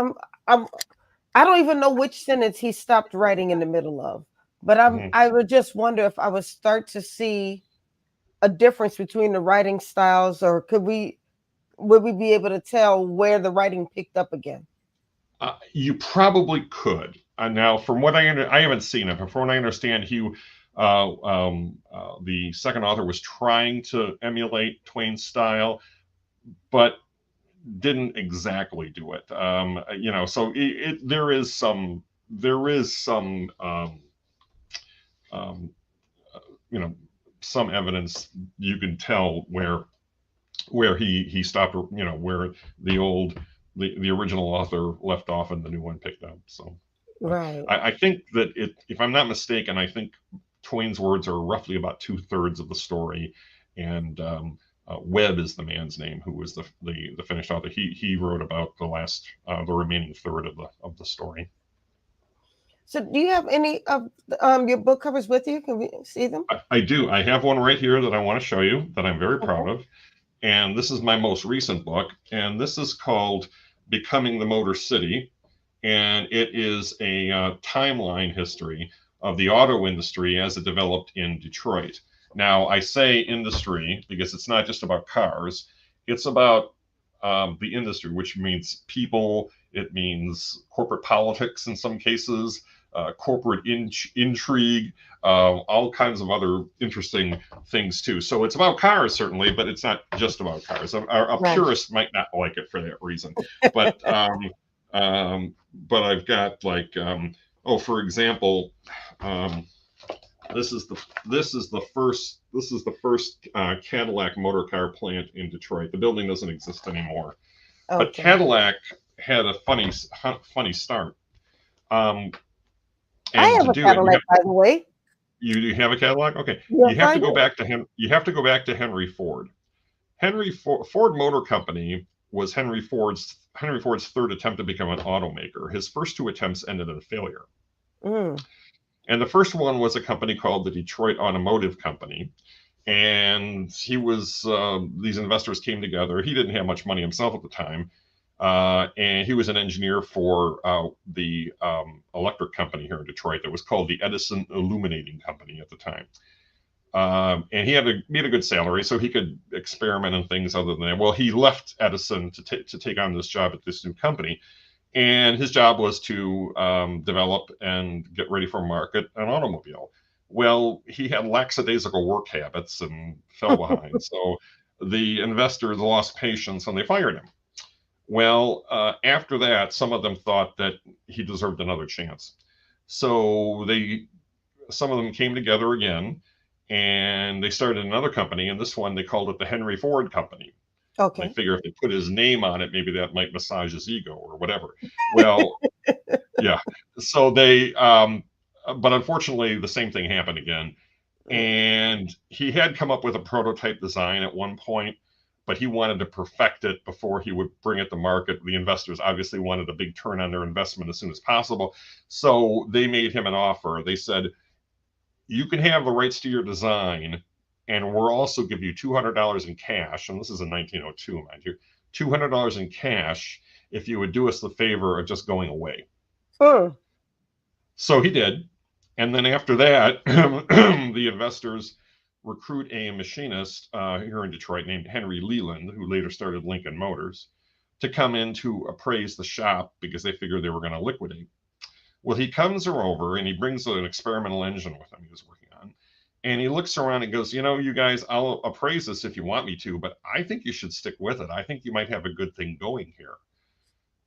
I don't even know which sentence he stopped writing in the middle of, but I would just wonder if I would start to see a difference between the writing styles, or would we be able to tell where the writing picked up again? You probably could. Now, from what I haven't seen it, but from what I understand, the second author was trying to emulate Twain's style, but didn't exactly do it. So there is some some evidence you can tell where he stopped, where the original author left off and the new one picked up. So right. I think that if I'm not mistaken, I think Twain's words are roughly about 2/3 of the story, and Webb is the man's name who was the finished author. He wrote about the remaining third of the story. So do you have any of your book covers with you? Can we see them? I do. I have one right here that I want to show you that I'm very proud of. And this is my most recent book. And this is called Becoming the Motor City. And it is a timeline history of the auto industry as it developed in Detroit. Now, I say industry because it's not just about cars. It's about the industry, which means people. It means corporate politics in some cases, corporate intrigue, all kinds of other interesting things too. So it's about cars, certainly, but it's not just about cars. A purist might not like it for that reason. But I've got for example, this is the first Cadillac motor car plant in Detroit. The building doesn't exist anymore, but Cadillac had a funny start. I have a Cadillac, by the way. You have a Cadillac? Okay. Yes, you have to go back to Henry Ford. Ford Motor Company was Henry Ford's third attempt to become an automaker. His first two attempts ended in failure. And the first one was a company called the Detroit Automotive Company. And these investors came together. He didn't have much money himself at the time. And he was an engineer for the electric company here in Detroit that was called the Edison Illuminating Company at the time. And he had a good salary, so he could experiment in things other than that. Well, he left Edison to take on this job at this new company. And his job was to develop and get ready for market an automobile. Well, he had lackadaisical work habits and fell behind. So the investors lost patience and they fired him. Well, after that, some of them thought that he deserved another chance. So some of them came together again and they started another company. And this one, they called it the Henry Ford Company. Okay. They figure if they put his name on it, maybe that might massage his ego or whatever. Well, yeah. So but unfortunately, the same thing happened again. And he had come up with a prototype design at one point, but he wanted to perfect it before he would bring it to market. The investors obviously wanted a big turn on their investment as soon as possible. So they made him an offer. They said, you can have the rights to your design, and we'll also give you $200 in cash. And this is in 1902, mind you, $200 in cash if you would do us the favor of just going away. So he did. And then after that, the investors recruit a machinist here in Detroit named Henry Leland, who later started Lincoln Motors, to come in to appraise the shop because they figured they were going to liquidate. Well, he comes over and he brings an experimental engine with him he was working on. And he looks around and goes, you guys, I'll appraise this if you want me to, but I think you should stick with it. I think you might have a good thing going here.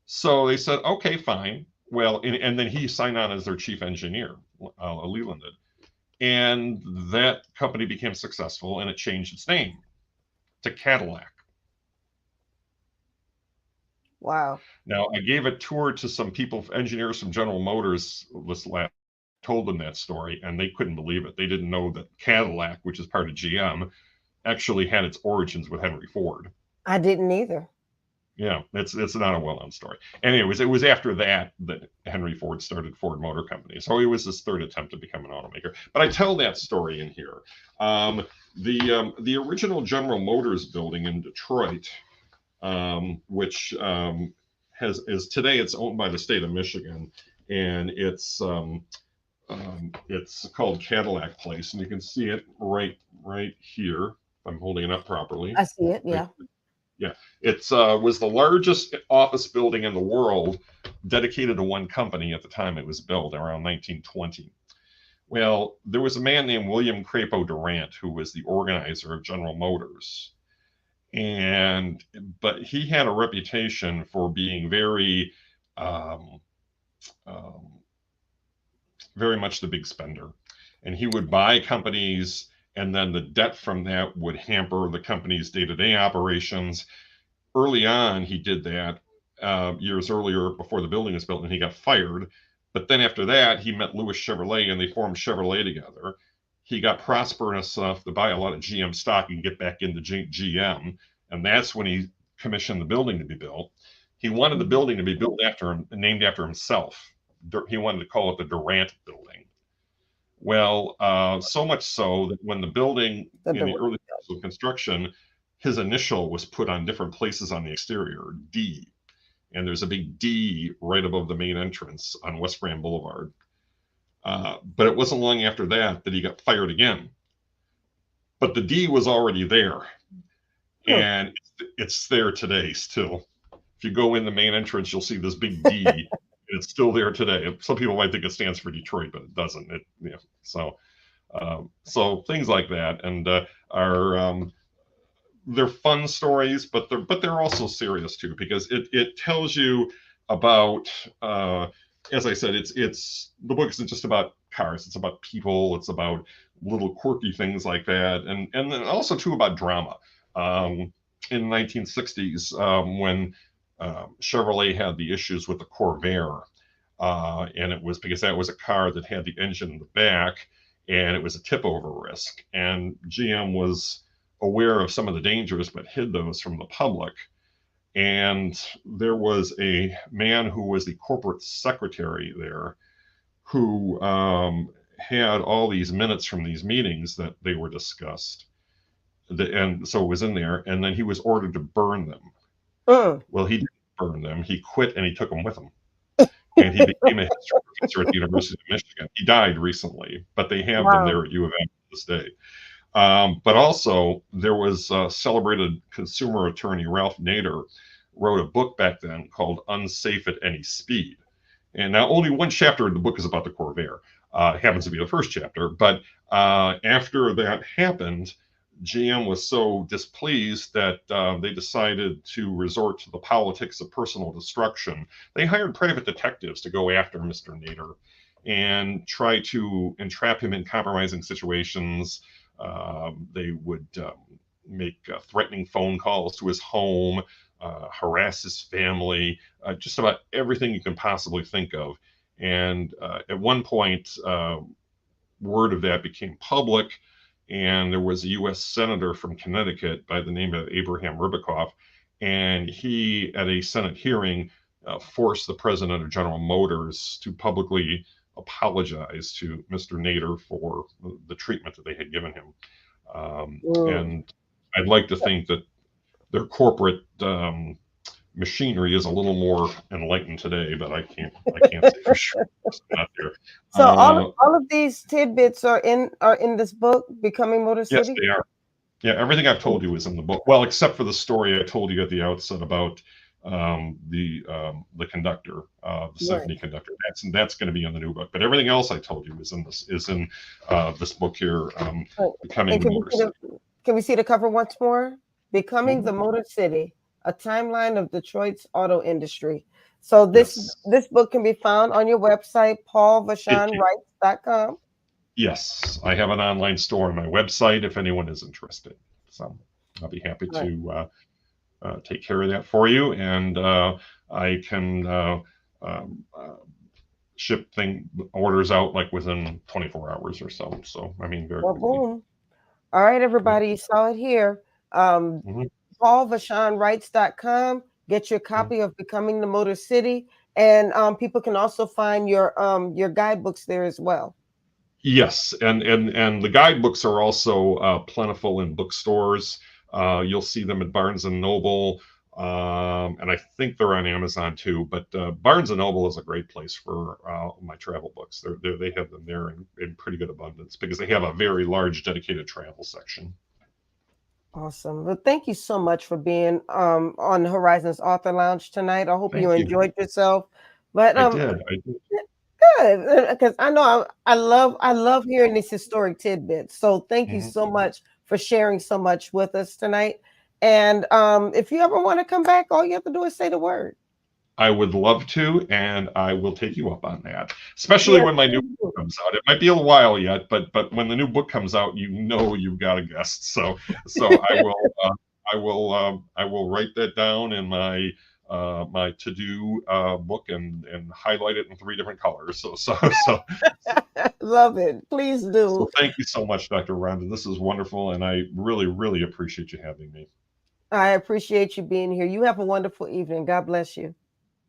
So they said, okay, fine. Well, and then he signed on as their chief engineer, Leland did. And that company became successful and it changed its name to Cadillac. Wow. Now, I gave a tour to some people, engineers from General Motors this last, told them that story, and they couldn't believe it. They didn't know that Cadillac, which is part of GM, actually had its origins with Henry Ford. I didn't either. Yeah, it's not a well-known story. Anyways, it was after that Henry Ford started Ford Motor Company. So it was his third attempt to become an automaker. But I tell that story in here. The original General Motors building in Detroit, which is today it's owned by the state of Michigan, and it's called Cadillac Place, and you can see it right here. If I'm holding it up properly. I see it. Yeah. Yeah, it was the largest office building in the world dedicated to one company at the time it was built, around 1920. Well, there was a man named William Crapo Durant who was the organizer of General Motors. But he had a reputation for being very much the big spender. And he would buy companies, and then the debt from that would hamper the company's day-to-day operations. Early on, he did that years earlier before the building was built, and he got fired. But then after that, he met Louis Chevrolet, and they formed Chevrolet together. He got prosperous enough to buy a lot of GM stock and get back into GM, and that's when he commissioned the building to be built. He wanted the building to be built after him, named after himself. He wanted to call it the Durant Building. Well, so much so that when the building in the early days of construction, his initial was put on different places on the exterior, D. And there's a big D right above the main entrance on West Grand Boulevard. But it wasn't long after that he got fired again. But the D was already there. And it's there today still. If you go in the main entrance, you'll see this big D. It's still there today. Some people might think it stands for Detroit, but it doesn't. So things like that, and they're fun stories, but they're also serious too, because it tells you about, as I said, it's the book isn't just about cars. It's about people. It's about little quirky things like that, and then also too about drama. In the 1960s, when Chevrolet had the issues with the Corvair, and it was because that was a car that had the engine in the back, and it was a tip over risk. And GM was aware of some of the dangers, but hid those from the public. And there was a man who was the corporate secretary there who had all these minutes from these meetings that they were discussed. And so it was in there, and then he was ordered to burn them. Well, he didn't burn them. He quit and he took them with him. And he became a history professor at the University of Michigan. He died recently, but they have them there at U of M to this day. But also, there was celebrated consumer attorney Ralph Nader wrote a book back then called Unsafe at Any Speed. And now only one chapter of the book is about the Corvair. It happens to be the first chapter. But after that happened, GM was so displeased that they decided to resort to the politics of personal destruction. They hired private detectives to go after Mr. Nader and try to entrap him in compromising situations. They would make threatening phone calls to his home, harass his family, just about everything you can possibly think of. And at one point, word of that became public, and there was a U.S. senator from Connecticut by the name of Abraham Ribicoff, and he, at a Senate hearing, forced the president of General Motors to publicly apologize to Mr. Nader for the treatment that they had given him. And I'd like to think that their corporate machinery is a little more enlightened today, but I can't say for sure. It's not there. So all of these tidbits are in this book, Becoming Motor City? Yes, they are. Yeah, everything I've told you is in the book. Well, except for the story I told you at the outset about the conductor, the symphony conductor. That's going to be in the new book. But everything else I told you is in this book here, Becoming the Motor City. Can we see the cover once more? Becoming the Motor City, a timeline of Detroit's auto industry. So this book can be found on your website, paulvachonwrites.com. Yes, I have an online store on my website if anyone is interested. So I'll be happy to take care of that for you, and I can ship orders out like within 24 hours or so. So I mean, very quickly. Boom. All right, everybody, you saw it here. PaulVachonWrites.com. Get your copy of Becoming the Motor City, and people can also find your guidebooks there as well. Yes, and the guidebooks are also plentiful in bookstores. You'll see them at Barnes and Noble, and I think they're on Amazon too. But Barnes and Noble is a great place for my travel books. They have them there in pretty good abundance because they have a very large dedicated travel section. Awesome. Well, thank you so much for being on Horizons Author Lounge tonight. I hope you enjoyed yourself. But I did. Good, because I know I love hearing these historic tidbits. So thank you so much for sharing so much with us tonight. And if you ever want to come back, all you have to do is say the word. I would love to, and I will take you up on that, especially when my new book comes out. It might be a while yet, but when the new book comes out, you know you've got a guest. So I will write that down in my my to-do book and highlight it in 3 different colors. So love it. Please do. So thank you so much, Dr. Rhonda. This is wonderful, and I really, really appreciate you having me. I appreciate you being here. You have a wonderful evening. God bless you.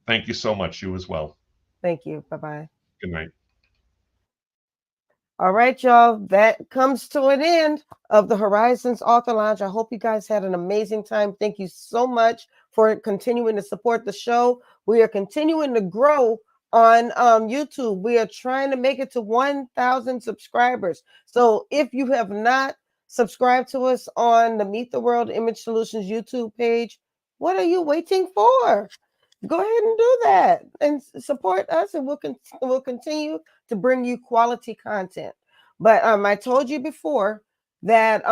Thank you so much. You as well. Thank you. Bye-bye. Good night. All right, y'all. That comes to an end of the Horizons Author Lounge. I hope you guys had an amazing time. Thank you so much for continuing to support the show. We are continuing to grow on YouTube. We are trying to make it to 1,000 subscribers. So if you have not subscribed to us on the Meet the World Image Solutions YouTube page, what are you waiting for? Go ahead and do that and support us, and we'll continue to bring you quality content. But I told you before that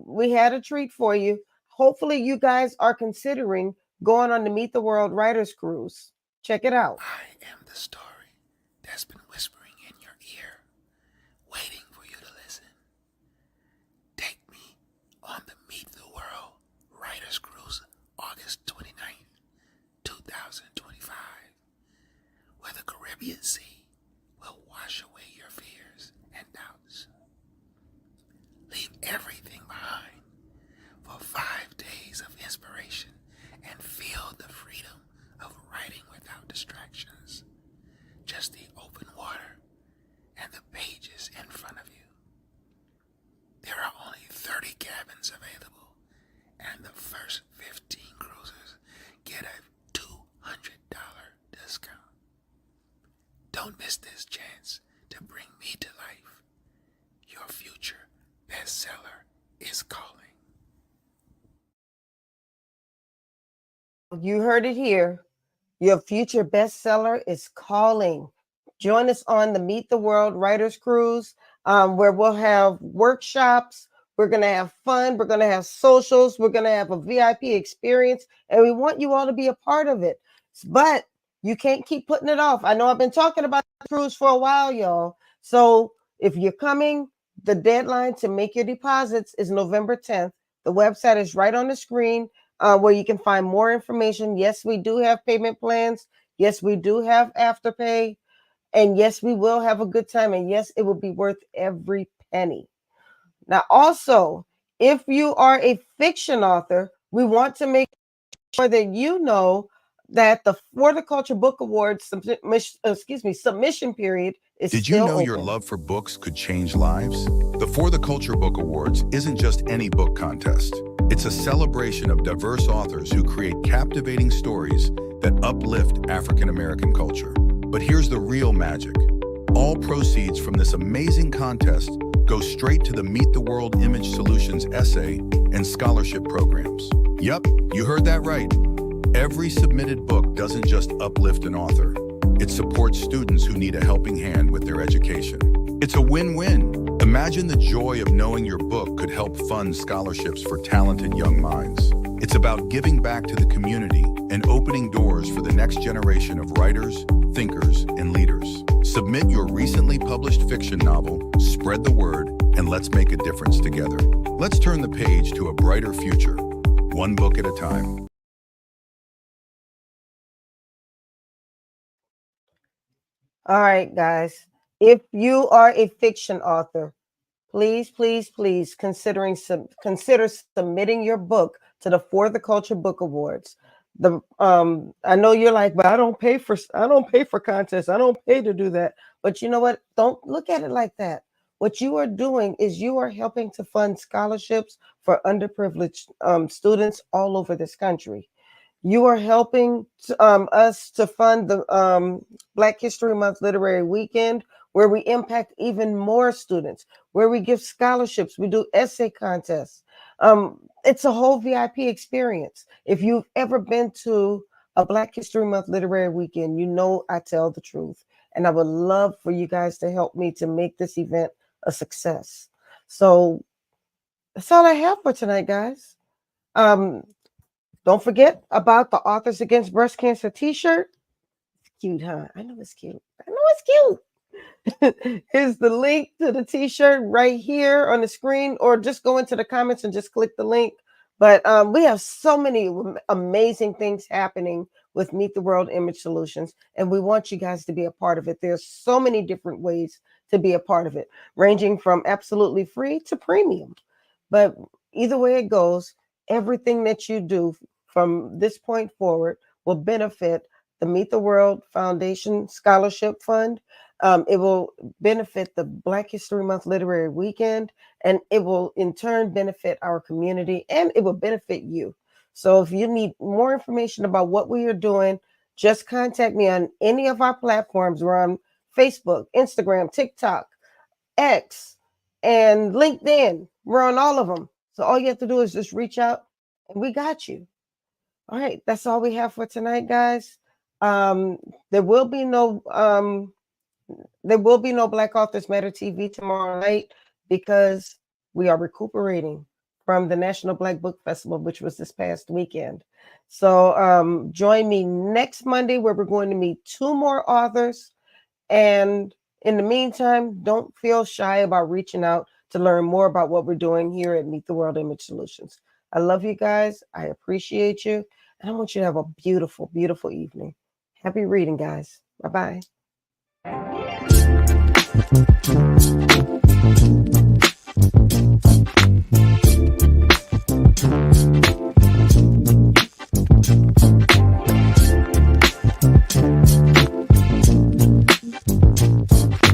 we had a treat for you. Hopefully you guys are considering going on the Meet the World Writers Cruise. Check it out. I am the story that's been whispering in your ear, waiting for you to listen. Take me on the Meet the World Writers Cruise, August 29th, 2025, where the Caribbean Sea will wash away your fears and doubts. Leave everything behind for 5 days of inspiration and feel the freedom of writing without distractions. Just the open water and the pages in front of you. There are only 30 cabins available, and the first 15 cruisers get a $200 discount. Don't miss this chance to bring me to life. Your future bestseller is calling. You heard it here. Your future bestseller is calling. Join us on the Meet the World Writers Cruise, where we'll have workshops, We're going to have fun. We're going to have socials. We're going to have a VIP experience, and we want you all to be a part of it. But you can't keep putting it off. I know I've been talking about the cruise for a while, y'all. So if you're coming, the deadline to make your deposits is November 10th. The website is right on the screen where you can find more information. Yes, we do have payment plans. Yes, we do have Afterpay. And yes, we will have a good time. And yes, it will be worth every penny. Now, also, if you are a fiction author, we want to make sure that you know that the Horticulture Book Awards submission period is Did you still know open. your love for books could change lives? The For the Culture Book Awards isn't just any book contest. It's a celebration of diverse authors who create captivating stories that uplift African American culture. But here's the real magic. All proceeds from this amazing contest go straight to the Meet the World Image Solutions essay and scholarship programs. Yup, you heard that right. Every submitted book doesn't just uplift an author. It supports students who need a helping hand with their education. It's a win-win. Imagine the joy of knowing your book could help fund scholarships for talented young minds. It's about giving back to the community and opening doors for the next generation of writers, thinkers, and leaders. Submit your recently published fiction novel, spread the word, and let's make a difference together. Let's turn the page to a brighter future, one book at a time. All right, guys. If you are a fiction author, please, please, please consider submitting your book to the For the Culture Book Awards. I know you're like, but I don't pay for contests. I don't pay to do that. But you know what? Don't look at it like that. What you are doing is you are helping to fund scholarships for underprivileged students all over this country. You are helping us to fund the Black History Month Literary Weekend, where we impact even more students, where we give scholarships, we do essay contests. It's a whole VIP experience. If you've ever been to a Black History Month Literary Weekend, you know I tell the truth. And I would love for you guys to help me to make this event a success. So that's all I have for tonight, guys. Don't forget about the Authors Against Breast Cancer t-shirt. It's cute, huh? I know it's cute. Here's the link to the t-shirt right here on the screen, or just go into the comments and just click the link. But we have so many amazing things happening with Meet the World Image Solutions, and we want you guys to be a part of it. There's so many different ways to be a part of it, ranging from absolutely free to premium. But either way it goes, everything that you do from this point forward will benefit the Meet the World Foundation Scholarship Fund. It will benefit the Black History Month Literary Weekend, and it will in turn benefit our community, and it will benefit you. So if you need more information about what we are doing, just contact me on any of our platforms. We're on Facebook, Instagram, TikTok, X, and LinkedIn. We're on all of them. So all you have to do is just reach out, and we got you. All right, that's all we have for tonight, guys. There will be no Black Authors Matter TV tomorrow night because we are recuperating from the National Black Book Festival, which was this past weekend. So join me next Monday where we're going to meet 2 more authors. And in the meantime, don't feel shy about reaching out to learn more about what we're doing here at Meet the World Image Solutions. I love you guys. I appreciate you. And I want you to have a beautiful, beautiful evening. Happy reading, guys. Bye-bye.